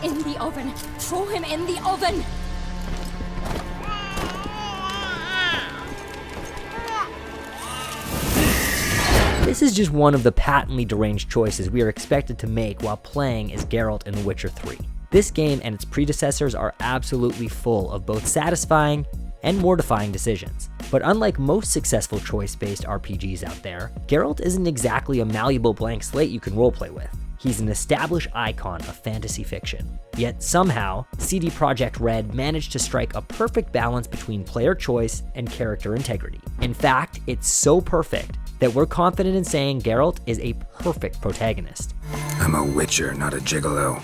In the oven! Throw him in the oven! This is just one of the patently deranged choices we are expected to make while playing as Geralt in The Witcher 3. This game and its predecessors are absolutely full of both satisfying and mortifying decisions. But unlike most successful choice-based RPGs out there, Geralt isn't exactly a malleable blank slate you can roleplay with. He's an established icon of fantasy fiction. Yet somehow, CD Projekt Red managed to strike a perfect balance between player choice and character integrity. In fact, it's so perfect that we're confident in saying Geralt is a perfect protagonist. I'm a witcher, not a gigolo.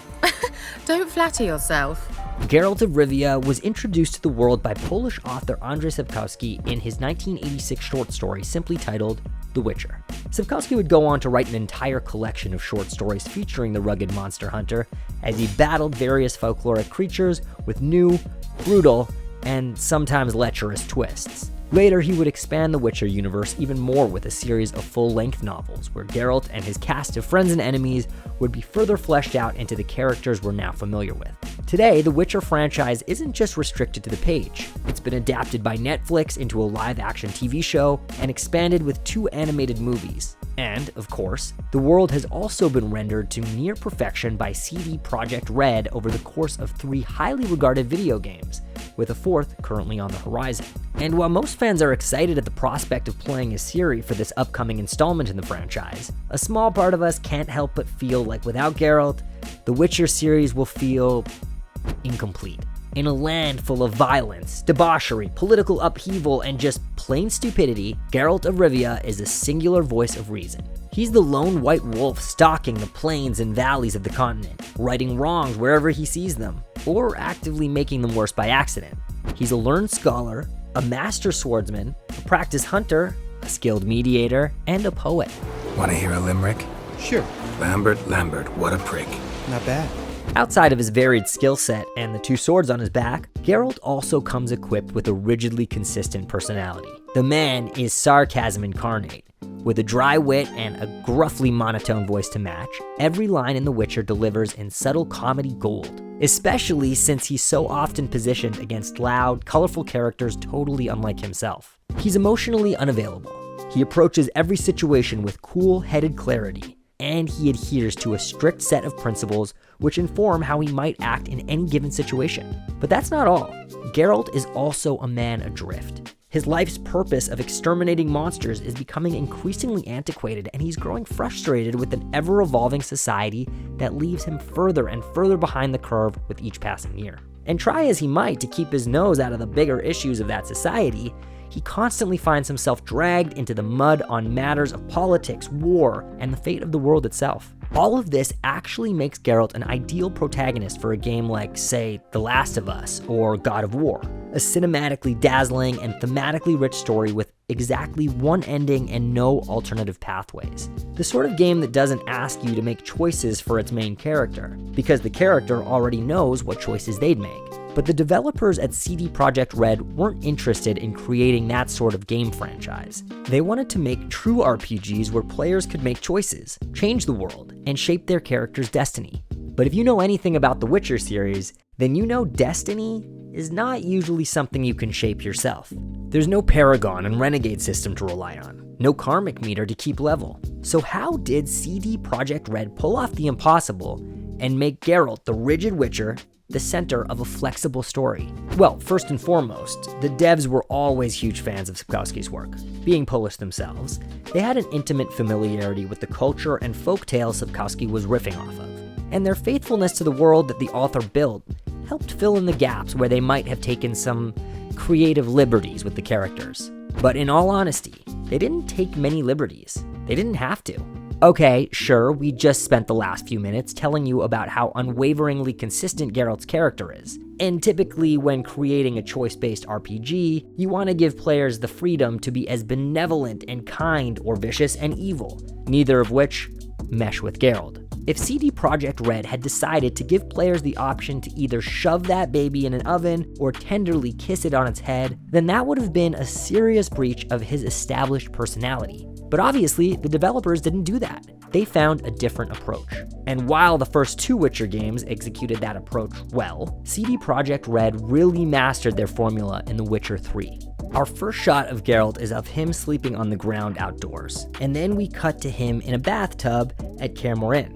Don't flatter yourself. Geralt of Rivia was introduced to the world by Polish author Andrzej Sapkowski in his 1986 short story simply titled The Witcher. Sapkowski would go on to write an entire collection of short stories featuring the rugged monster hunter as he battled various folkloric creatures with new, brutal, and sometimes lecherous twists. Later, he would expand the Witcher universe even more with a series of full-length novels where Geralt and his cast of friends and enemies would be further fleshed out into the characters we're now familiar with. Today, the Witcher franchise isn't just restricted to the page. It's been adapted by Netflix into a live-action TV show and expanded with 2 animated movies. And, of course, the world has also been rendered to near perfection by CD Projekt Red over the course of 3 highly regarded video games, with a 4th currently on the horizon. And while most fans are excited at the prospect of playing as Ciri for this upcoming installment in the franchise, a small part of us can't help but feel like without Geralt, the Witcher series will feel incomplete. In a land full of violence, debauchery, political upheaval, and just plain stupidity, Geralt of Rivia is a singular voice of reason. He's the lone white wolf stalking the plains and valleys of the continent, righting wrongs wherever he sees them, or actively making them worse by accident. He's a learned scholar, a master swordsman, a practiced hunter, a skilled mediator, and a poet. Want to hear a limerick? Sure. Lambert, what a prick. Not bad. Outside of his varied skill set and the 2 swords on his back, Geralt also comes equipped with a rigidly consistent personality. The man is sarcasm incarnate. With a dry wit and a gruffly monotone voice to match, every line in The Witcher delivers in subtle comedy gold, especially since he's so often positioned against loud, colorful characters totally unlike himself. He's emotionally unavailable. He approaches every situation with cool-headed clarity, and he adheres to a strict set of principles which inform how he might act in any given situation. But that's not all. Geralt is also a man adrift. His life's purpose of exterminating monsters is becoming increasingly antiquated, and he's growing frustrated with an ever-evolving society that leaves him further and further behind the curve with each passing year. And try as he might to keep his nose out of the bigger issues of that society, he constantly finds himself dragged into the mud on matters of politics, war, and the fate of the world itself. All of this actually makes Geralt an ideal protagonist for a game like, say, The Last of Us or God of War, a cinematically dazzling and thematically rich story with exactly one ending and no alternative pathways. The sort of game that doesn't ask you to make choices for its main character, because the character already knows what choices they'd make. But the developers at CD Projekt Red weren't interested in creating that sort of game franchise. They wanted to make true RPGs where players could make choices, change the world, and shape their character's destiny. But if you know anything about the Witcher series, then you know destiny is not usually something you can shape yourself. There's no Paragon and Renegade system to rely on, no karmic meter to keep level. So how did CD Projekt Red pull off the impossible and make Geralt the rigid Witcher the center of a flexible story? Well, first and foremost, the devs were always huge fans of Sapkowski's work. Being Polish themselves, they had an intimate familiarity with the culture and folktales Sapkowski was riffing off of, and their faithfulness to the world that the author built helped fill in the gaps where they might have taken some creative liberties with the characters. But in all honesty, they didn't take many liberties. They didn't have to. Okay, sure, we just spent the last few minutes telling you about how unwaveringly consistent Geralt's character is. And typically when creating a choice-based RPG, you want to give players the freedom to be as benevolent and kind or vicious and evil, neither of which mesh with Geralt. If CD Projekt Red had decided to give players the option to either shove that baby in an oven or tenderly kiss it on its head, then that would have been a serious breach of his established personality. But obviously, the developers didn't do that. They found a different approach. And while the first 2 Witcher games executed that approach well, CD Projekt Red really mastered their formula in The Witcher 3. Our first shot of Geralt is of him sleeping on the ground outdoors, and then we cut to him in a bathtub at Kaer Morhen.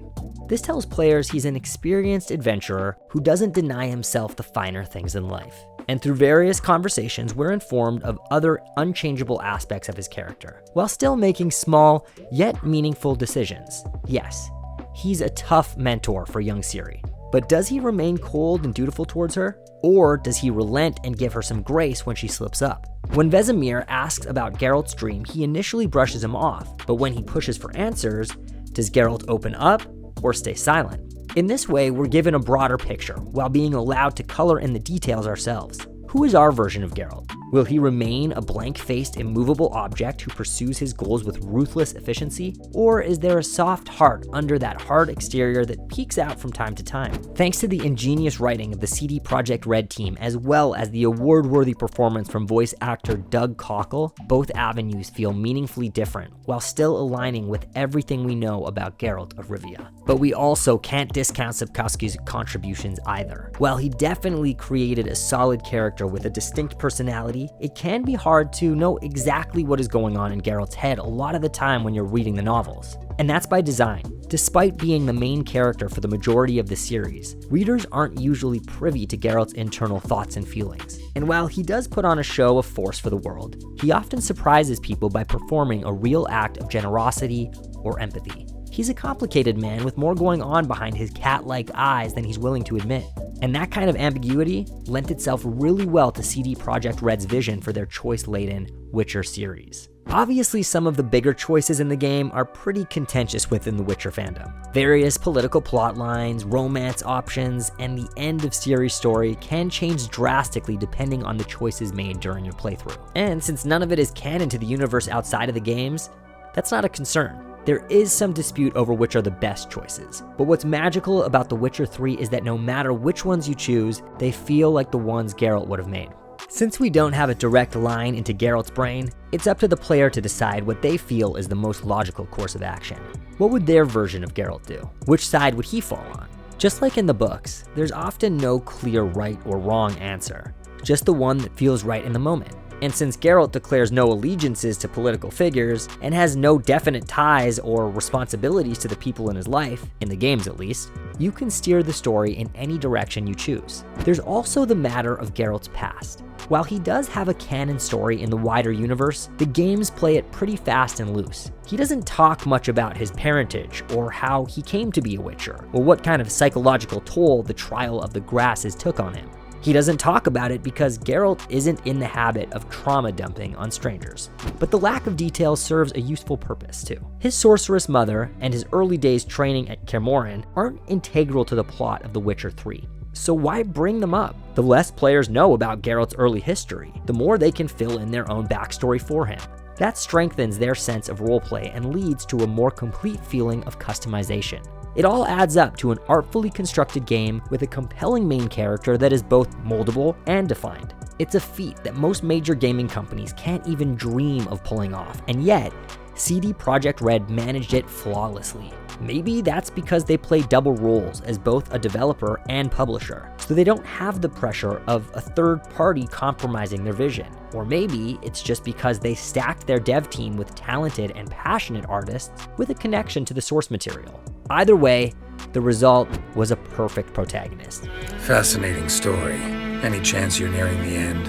This tells players he's an experienced adventurer who doesn't deny himself the finer things in life. And through various conversations, we're informed of other unchangeable aspects of his character, while still making small, yet meaningful decisions. Yes, he's a tough mentor for young Ciri. But does he remain cold and dutiful towards her? Or does he relent and give her some grace when she slips up? When Vesemir asks about Geralt's dream, he initially brushes him off, but when he pushes for answers, does Geralt open up or stay silent? In this way, we're given a broader picture, while being allowed to color in the details ourselves. Who is our version of Geralt? Will he remain a blank-faced, immovable object who pursues his goals with ruthless efficiency? Or is there a soft heart under that hard exterior that peeks out from time to time? Thanks to the ingenious writing of the CD Projekt Red team, as well as the award-worthy performance from voice actor Doug Cockle, both avenues feel meaningfully different, while still aligning with everything we know about Geralt of Rivia. But we also can't discount Sapkowski's contributions either. While he definitely created a solid character with a distinct personality, it can be hard to know exactly what is going on in Geralt's head a lot of the time when you're reading the novels. And that's by design. Despite being the main character for the majority of the series, readers aren't usually privy to Geralt's internal thoughts and feelings. And while he does put on a show of force for the world, he often surprises people by performing a real act of generosity or empathy. He's a complicated man with more going on behind his cat-like eyes than he's willing to admit. And that kind of ambiguity lent itself really well to CD Projekt Red's vision for their choice-laden Witcher series. Obviously, some of the bigger choices in the game are pretty contentious within the Witcher fandom. Various political plot lines, romance options, and the end of Ciri's story can change drastically depending on the choices made during your playthrough. And since none of it is canon to the universe outside of the games, that's not a concern. There is some dispute over which are the best choices, but what's magical about The Witcher 3 is that no matter which ones you choose, they feel like the ones Geralt would have made. Since we don't have a direct line into Geralt's brain, it's up to the player to decide what they feel is the most logical course of action. What would their version of Geralt do? Which side would he fall on? Just like in the books, there's often no clear right or wrong answer, just the one that feels right in the moment. And since Geralt declares no allegiances to political figures and has no definite ties or responsibilities to the people in his life, in the games at least, you can steer the story in any direction you choose. There's also the matter of Geralt's past. While he does have a canon story in the wider universe, the games play it pretty fast and loose. He doesn't talk much about his parentage, or how he came to be a Witcher, or what kind of psychological toll the trial of the grasses took on him. He doesn't talk about it because Geralt isn't in the habit of trauma dumping on strangers. But the lack of detail serves a useful purpose too. His sorceress mother and his early days training at Kaer Morhen aren't integral to the plot of The Witcher 3. So why bring them up? The less players know about Geralt's early history, the more they can fill in their own backstory for him. That strengthens their sense of roleplay and leads to a more complete feeling of customization. It all adds up to an artfully constructed game with a compelling main character that is both moldable and defined. It's a feat that most major gaming companies can't even dream of pulling off, and yet, CD Projekt Red managed it flawlessly. Maybe that's because they play double roles as both a developer and publisher, so they don't have the pressure of a third party compromising their vision. Or maybe it's just because they stacked their dev team with talented and passionate artists with a connection to the source material. Either way, the result was a perfect protagonist. Fascinating story. Any chance you're nearing the end?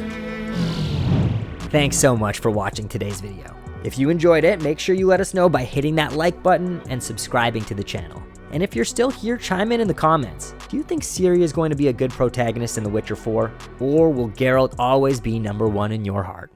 Thanks so much for watching today's video. If you enjoyed it, make sure you let us know by hitting that like button and subscribing to the channel. And if you're still here, chime in the comments. Do you think Ciri is going to be a good protagonist in The Witcher 4? Or will Geralt always be #1 in your heart?